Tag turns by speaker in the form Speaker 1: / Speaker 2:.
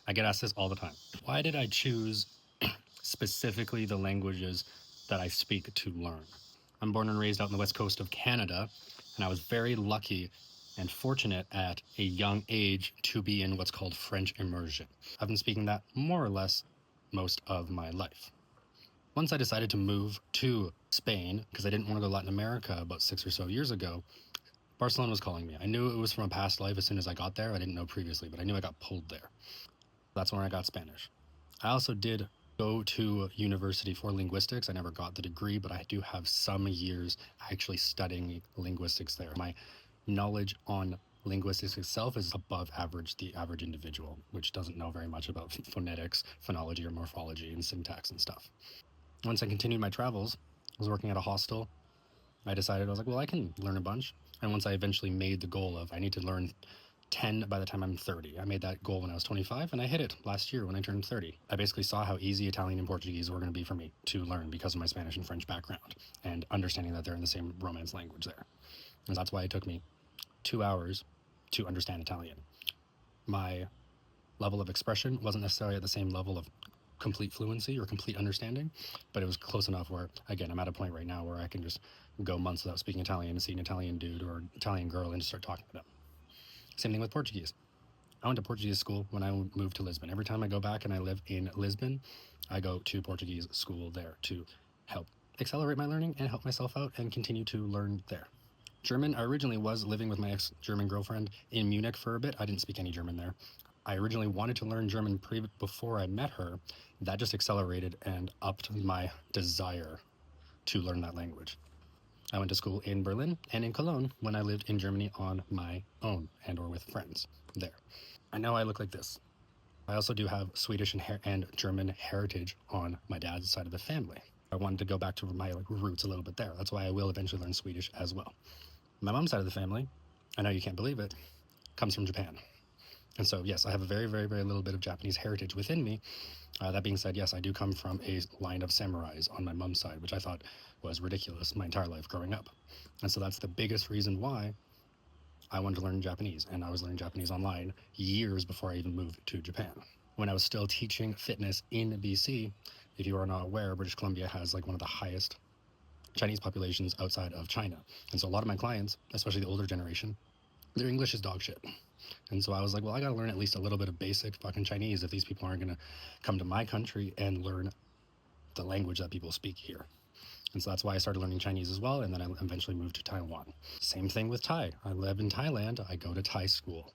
Speaker 1: I get asked this all the time. Why did I choose specifically the languages that I speak to learn? I'm born and raised out on the west coast of Canada, and I was very lucky and fortunate at a young age to be in what's called French immersion. I've been speaking that more or less most of my life. Once I decided to move to Spain, because I didn't want to go Latin America about 6 or so years ago, Barcelona was calling me. I knew it was from a past life as soon as I got there. I didn't know previously, but I knew I got pulled there. That's when I got Spanish. I also did go to university for linguistics. I never got the degree, but I do have some years actually studying linguistics there. My knowledge on linguistics itself is above average, the average individual, which doesn't know very much about phonetics, phonology, or morphology and syntax and stuff. Once I continued my travels, I was working at a hostel. I decided, I was like, well, I can learn a bunch. And once I eventually made the goal of I need to learn 10 by the time I'm 30. I made that goal when I was 25, and I hit it last year when I turned 30. I basically saw how easy Italian and Portuguese were going to be for me to learn because of my Spanish and French background and understanding that they're in the same Romance language there. And that's why it took me 2 hours to understand Italian. My level of expression wasn't necessarily at the same level of complete fluency or complete understanding, but it was close enough where, again, I'm at a point right now where I can just go months without speaking Italian and see an Italian dude or Italian girl and just start talking to them. Same thing with Portuguese. I went to Portuguese school when I moved to Lisbon. Every time I go back and I live in Lisbon, I go to Portuguese school there to help accelerate my learning and help myself out and continue to learn there. German, I originally was living with my ex-German girlfriend in Munich for a bit. I didn't speak any German there. I originally wanted to learn German before I met her. That just accelerated and upped my desire to learn that language. I went to school in Berlin and in Cologne when I lived in Germany on my own and or with friends there. I know I look like this. I also do have Swedish and German heritage on my dad's side of the family. I wanted to go back to my roots a little bit there. That's why I will eventually learn Swedish as well. My mom's side of the family, I know you can't believe it, comes from Japan. And so, yes, I have a very, very, very little bit of Japanese heritage within me. That being said, yes, I do come from a line of samurais on my mom's side, which I thought was ridiculous my entire life growing up. And so that's the biggest reason why I wanted to learn Japanese. And I was learning Japanese online years before I even moved to Japan. When I was still teaching fitness in BC, if you are not aware, British Columbia has like one of the highest Chinese populations outside of China. And so a lot of my clients, especially the older generation, their English is dog shit. And so I was like, well, I got to learn at least a little bit of basic fucking Chinese if these people aren't going to come to my country and learn the language that people speak here. And so that's why I started learning Chinese as well. And then I eventually moved to Taiwan. Same thing with Thai. I live in Thailand. I go to Thai school.